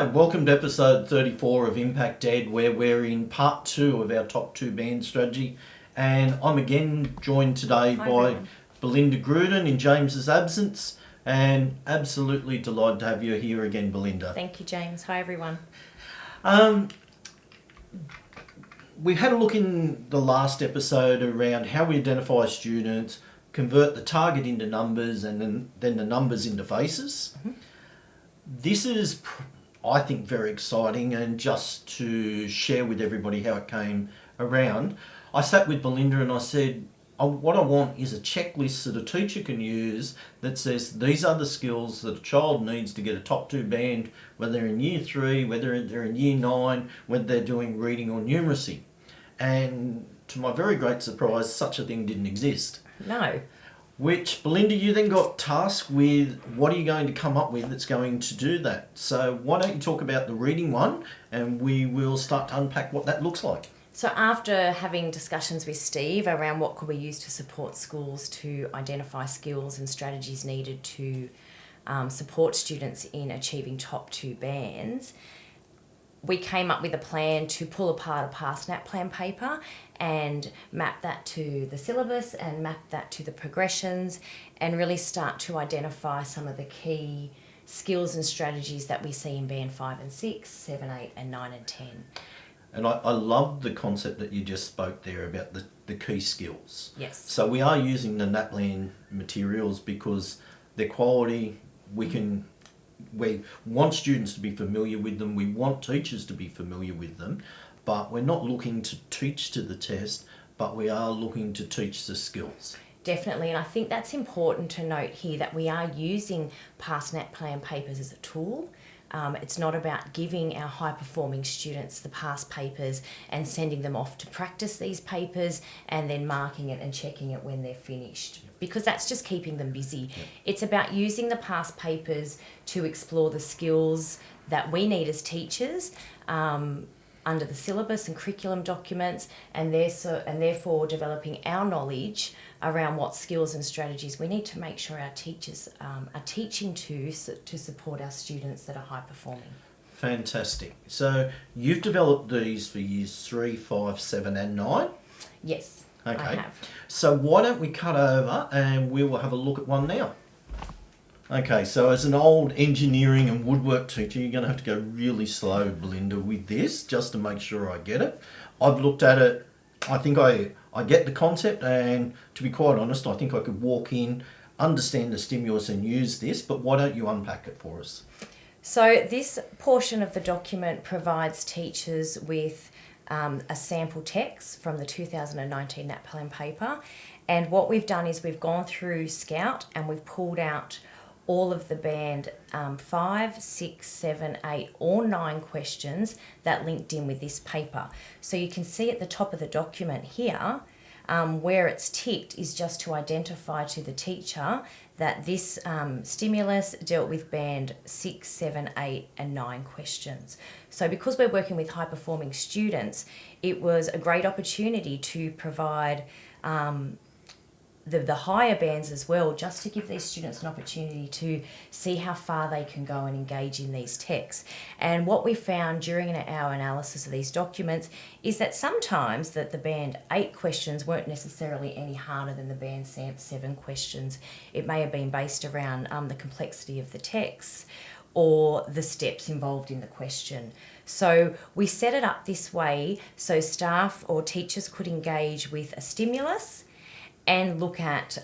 Hi, welcome to episode 34 of ImpactEd, where we're in part 2 of our top 2 band strategy. And I'm again joined today by everyone. Belinda Gruden in James's absence. And absolutely delighted to have you here again, Belinda. Thank you, James. Hi, everyone. We had a look in the last episode around how we identify students, convert the target into numbers, and then the numbers into faces. Mm-hmm. This is, I think, very exciting, and just to share with everybody how it came around, I sat with Belinda and I said, what I want is a checklist that a teacher can use that says these are the skills that a child needs to get a top 2 band, whether they're in year 3, whether they're in year 9, whether they're doing reading or numeracy. And to my very great surprise, such a thing didn't exist. No. Which, Belinda, you then got tasked with what are you going to come up with that's going to do that. So why don't you talk about the reading one and we will start to unpack what that looks like. So after having discussions with Steve around what could we use to support schools to identify skills and strategies needed to support students in achieving top 2 bands, we came up with a plan to pull apart a past NAP plan paper and map that to the syllabus and map that to the progressions and really start to identify some of the key skills and strategies that we see in band 5 and 6, 7, 8 and 9 and 10. And I love the concept that you just spoke there about the key skills. Yes. So we are using the NAPLAN materials because they're quality. We want students to be familiar with them. We want teachers to be familiar with them. But we're not looking to teach to the test, but we are looking to teach the skills. Definitely, and I think that's important to note here that we are using past NAP plan papers as a tool. It's not about giving our high-performing students the past papers and sending them off to practice these papers and then marking it and checking it when they're finished, because that's just keeping them busy. Yep. It's about using the past papers to explore the skills that we need as teachers under the syllabus and curriculum documents, and therefore developing our knowledge around what skills and strategies we need to make sure our teachers are teaching to support our students that are high performing. Fantastic. So you've developed these for years 3, 5, 7 and 9? Yes, okay. I have. So why don't we cut over and we will have a look at one now. Okay, so as an old engineering and woodwork teacher, you're going to have to go really slow, Belinda, with this, just to make sure I get it. I've looked at it. I think I get the concept, and to be quite honest, I think I could walk in, understand the stimulus and use this, but why don't you unpack it for us? So this portion of the document provides teachers with a sample text from the 2019 NAP plan paper, and what we've done is we've gone through Scout and we've pulled out all of the band 5, 6, 7, 8 or 9 questions that linked in with this paper. So you can see at the top of the document here where it's ticked is just to identify to the teacher that this stimulus dealt with band 6, 7, 8 and 9 questions. So because we're working with high performing students, it was a great opportunity to provide the higher bands as well, just to give these students an opportunity to see how far they can go and engage in these texts. And what we found during our analysis of these documents is that sometimes that the band 8 questions weren't necessarily any harder than the band 7 questions. It may have been based around the complexity of the text or the steps involved in the question. So we set it up this way so staff or teachers could engage with a stimulus and look at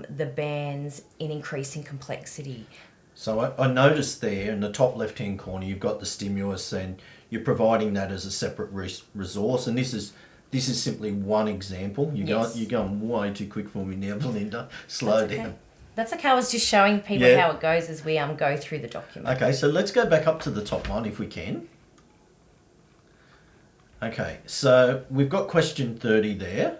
the bands in increasing complexity. So I noticed there in the top left-hand corner, you've got the stimulus and you're providing that as a separate resource. And this is simply one example. You're going way too quick for me now, Belinda. Slow down. That's okay. I was just showing people how it goes as we go through the document. Okay, so let's go back up to the top one if we can. Okay, so we've got question 30 there.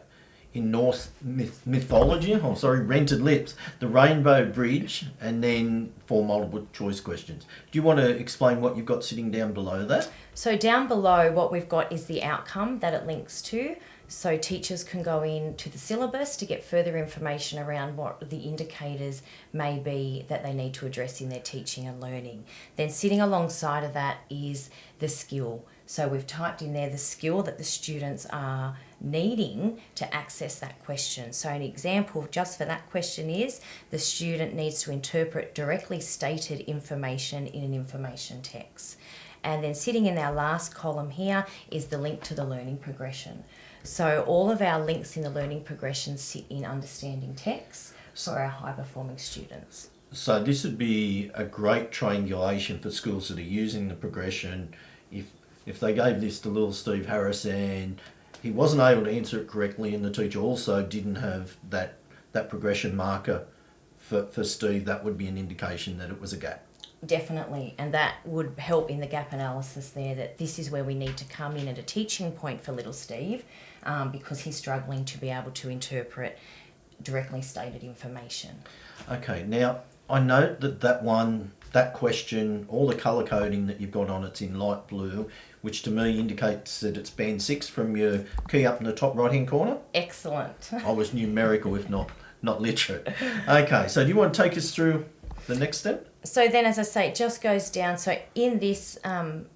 in Norse mythology, rented lips, the Rainbow Bridge, and then 4 multiple choice questions. Do you want to explain what you've got sitting down below that? So down below, what we've got is the outcome that it links to. So teachers can go into the syllabus to get further information around what the indicators may be that they need to address in their teaching and learning. Then sitting alongside of that is the skill. So we've typed in there the skill that the students are needing to access that question. So an example just for that question is the student needs to interpret directly stated information in an information text. And then sitting in our last column here is the link to the learning progression. So all of our links in the learning progression sit in understanding text for our high-performing students. So this would be a great triangulation for schools that are using the progression. If they gave this to little Steve Harris and he wasn't able to answer it correctly and the teacher also didn't have that progression marker for Steve, that would be an indication that it was a gap. Definitely, and that would help in the gap analysis there, that this is where we need to come in at a teaching point for little Steve, because he's struggling to be able to interpret directly stated information. Okay, now I note that question, all the colour coding that you've got on it's in light blue, which to me indicates that it's band 6 from your key up in the top right hand corner. Excellent. I was numerical if not literate. Okay, so do you want to take us through the next step? So then, as I say, it just goes down. So in this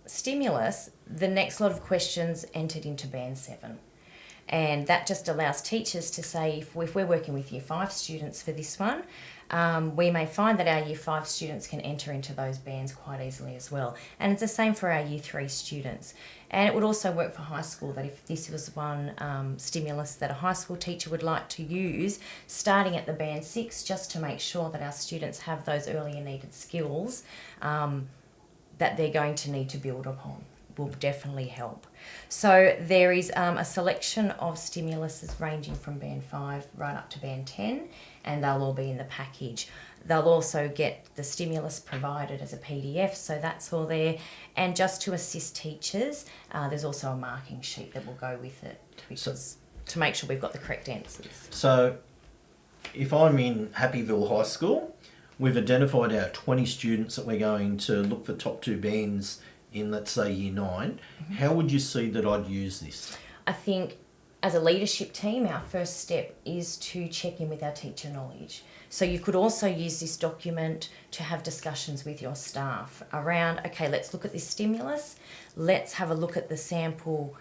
stimulus, the next lot of questions entered into band 7. And that just allows teachers to say, if we're working with Year 5 students for this one, we may find that our Year 5 students can enter into those bands quite easily as well. And it's the same for our Year 3 students. And it would also work for high school, that if this was one stimulus that a high school teacher would like to use, starting at the band 6, just to make sure that our students have those earlier needed skills that they're going to need to build upon, will definitely help. So there is a selection of stimuluses ranging from band 5 right up to band 10, and they'll all be in the package. They'll also get the stimulus provided as a PDF, so that's all there. And just to assist teachers, there's also a marking sheet that will go with it, to make sure we've got the correct answers. So if I'm in Happyville High School, we've identified our 20 students that we're going to look for top 2 bands in, let's say, Year 9. Mm-hmm. How would you see that I'd use this? I think as a leadership team, our first step is to check in with our teacher knowledge. So you could also use this document to have discussions with your staff around, okay, let's look at this stimulus, let's have a look at the sample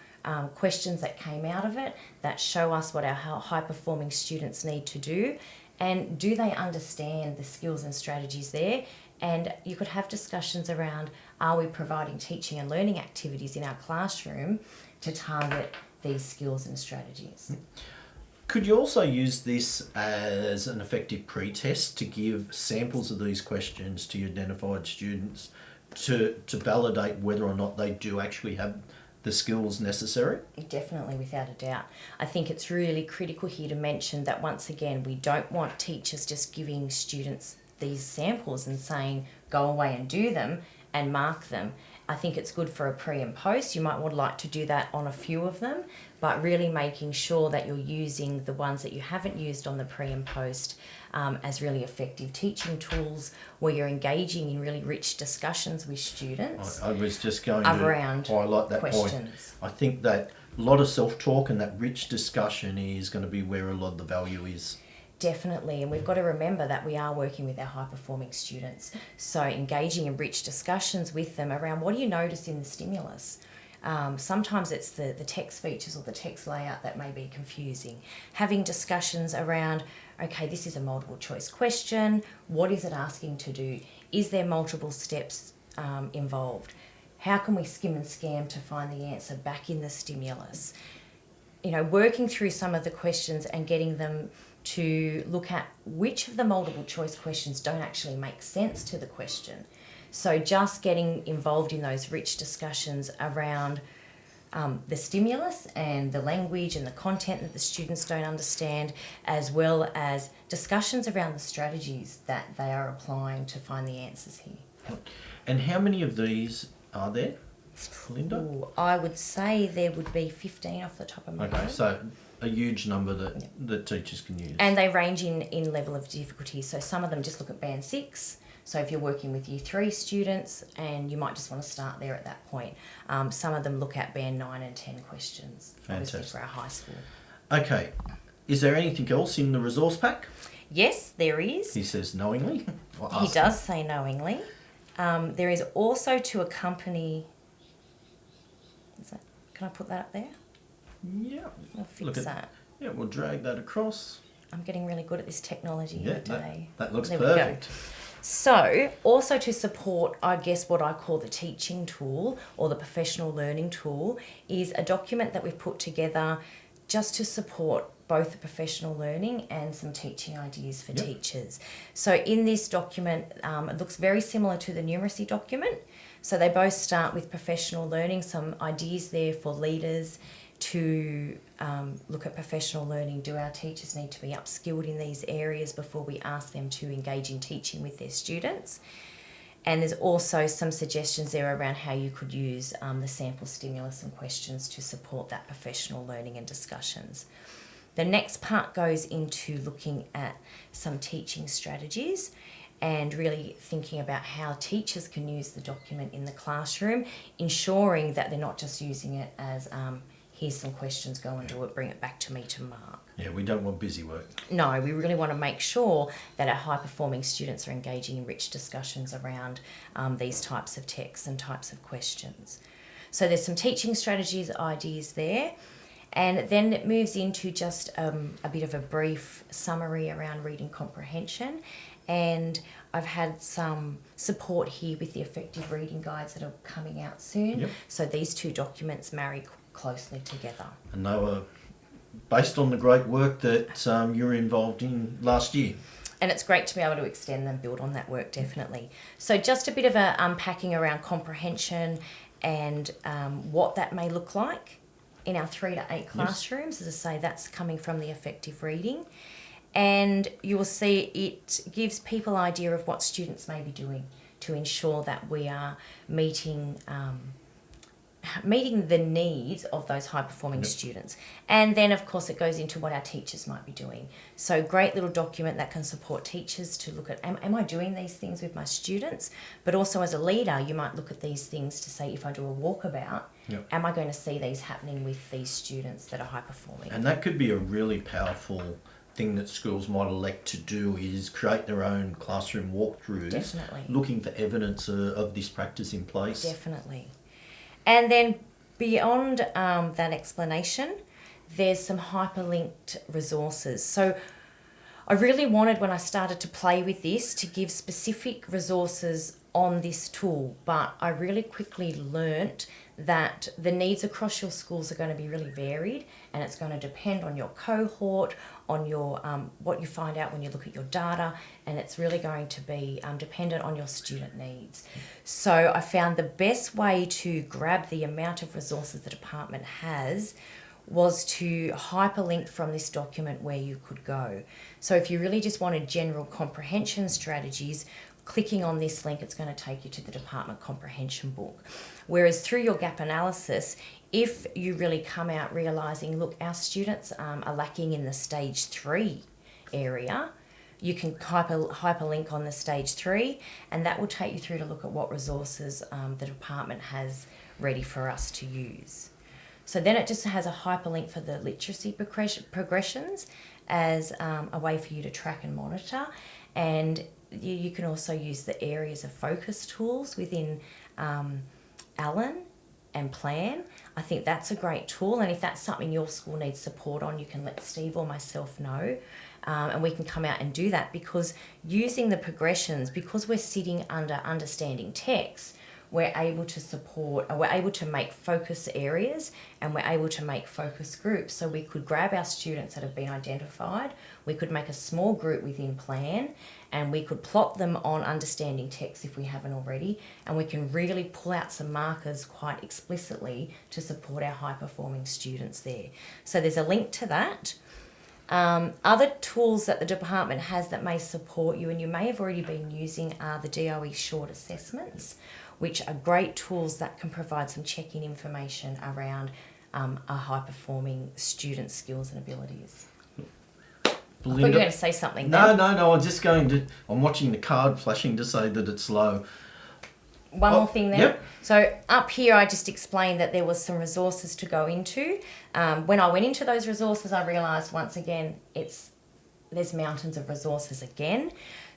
questions that came out of it that show us what our high-performing students need to do, and do they understand the skills and strategies there? And you could have discussions around, are we providing teaching and learning activities in our classroom to target these skills and strategies? Could you also use this as an effective pre-test to give samples of these questions to your identified students to validate whether or not they do actually have the skills necessary? Definitely, without a doubt. I think it's really critical here to mention that, once again, we don't want teachers just giving students these samples and saying, go away and do them and mark them. I think it's good for a pre and post. You might like to do that on a few of them, but really making sure that you're using the ones that you haven't used on the pre and post as really effective teaching tools, where you're engaging in really rich discussions with students. I was just going around to highlight that questions. Point. I think that a lot of self-talk and that rich discussion is going to be where a lot of the value is. Definitely, and we've got to remember that we are working with our high-performing students. So engaging in rich discussions with them around, what do you notice in the stimulus? Sometimes it's the text features or the text layout that may be confusing. Having discussions around, okay, this is a multiple choice question. What is it asking to do? Is there multiple steps involved? How can we skim and scam to find the answer back in the stimulus? You know, working through some of the questions and getting them to look at which of the multiple choice questions don't actually make sense to the question. So just getting involved in those rich discussions around the stimulus and the language and the content that the students don't understand, as well as discussions around the strategies that they are applying to find the answers here. And how many of these are there? Linda? Ooh, I would say there would be 15 off the top of my Okay, head. so a huge number that teachers can use. And they range in level of difficulty. So some of them just look at band 6. So if you're working with year 3 students, and you might just want to start there at that point. Some of them look at band 9 and 10 questions, obviously Fantastic. for our high school. Okay, is there anything else in the resource pack? Yes, there is. He says knowingly. He does say knowingly. There is also to accompany... Can I put that up there? Yeah. I'll fix that. Yeah, we'll drag that across. I'm getting really good at this technology Yeah, today. that looks There perfect. We go. So, also to support, I guess, what I call the teaching tool or the professional learning tool is a document that we've put together just to support both the professional learning and some teaching ideas for teachers. So in this document, it looks very similar to the numeracy document. So they both start with professional learning, some ideas there for leaders to look at professional learning. Do our teachers need to be upskilled in these areas before we ask them to engage in teaching with their students? And there's also some suggestions there around how you could use the sample stimulus and questions to support that professional learning and discussions. The next part goes into looking at some teaching strategies and really thinking about how teachers can use the document in the classroom, ensuring that they're not just using it as here's some questions, go and do it, bring it back to me to mark. Yeah, we don't want busy work. No, we really want to make sure that our high-performing students are engaging in rich discussions around these types of texts and types of questions. So there's some teaching strategies, ideas there. And then it moves into just a bit of a brief summary around reading comprehension. And I've had some support here with the effective reading guides that are coming out soon. Yep. So these two documents marry closely together. And they were based on the great work that you were involved in last year. And it's great to be able to extend and build on that work, definitely. So just a bit of a unpacking around comprehension and what that may look like in our 3 to 8 classrooms. As I say, that's coming from the effective reading. And you will see it gives people an idea of what students may be doing to ensure that we are meeting the needs of those high-performing students. And then, of course, it goes into what our teachers might be doing. So great little document that can support teachers to look at, am I doing these things with my students? But also as a leader, you might look at these things to say, if I do a walkabout, am I going to see these happening with these students that are high-performing? And that could be a really powerful thing that schools might elect to do, is create their own classroom walkthroughs. Definitely. Looking for evidence of this practice in place. Definitely. And then beyond that explanation, there's some hyperlinked resources. So I really wanted, when I started to play with this, to give specific resources on this tool, but I really quickly learnt that the needs across your schools are going to be really varied, and it's going to depend on your cohort, on your what you find out when you look at your data, and it's really going to be dependent on your student needs. So I found the best way to grab the amount of resources the department has was to hyperlink from this document where you could go. So if you really just wanted general comprehension strategies, clicking on this link, it's going to take you to the department comprehension book. Whereas through your gap analysis, if you really come out realising, look, our students are lacking in the stage 3 area, you can hyperlink on the stage 3, and that will take you through to look at what resources the department has ready for us to use. So then it just has a hyperlink for the literacy progressions as a way for you to track and monitor. And you can also use the areas of focus tools within Allen and Plan. I think that's a great tool, and if that's something your school needs support on, you can let Steve or myself know, and we can come out and do that, because using the progressions, because we're sitting under understanding text, we're able to support, we're able to make focus areas, and we're able to make focus groups. So we could grab our students that have been identified, we could make a small group within Plan, and we could plot them on understanding text if we haven't already, and we can really pull out some markers quite explicitly to support our high-performing students there. So there's a link to that. Other tools that the department has that may support you, and you may have already been using, are the DOE short assessments, which are great tools that can provide some check-in information around a high-performing student's skills and abilities. I thought you were going to say something No, then. no, I'm watching the card flashing to say that it's low. One more thing then. Yep. So up here, I just explained that there was some resources to go into. When I went into those resources, I realised once again, there's mountains of resources again.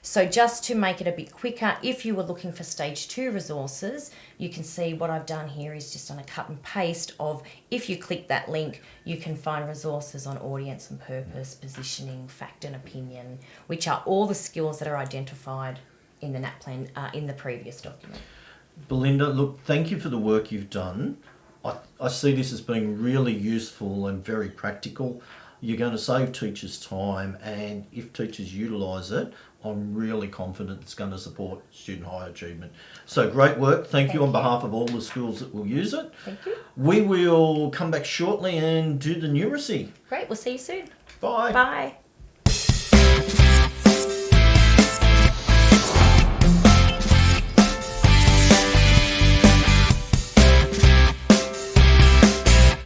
So just to make it a bit quicker, if you were looking for stage 2 resources, you can see what I've done here is just done a cut and paste of, if you click that link, you can find resources on audience and purpose, positioning, fact and opinion, which are all the skills that are identified in the NAP plan in the previous document. Belinda, look, thank you for the work you've done. I see this as being really useful and very practical. You're going to save teachers time, and if teachers utilise it, I'm really confident it's going to support student high achievement. So great work. Thank you on behalf of all the schools that will use it. Thank you. We will come back shortly and do the numeracy. Great, we'll see you soon. Bye. Bye.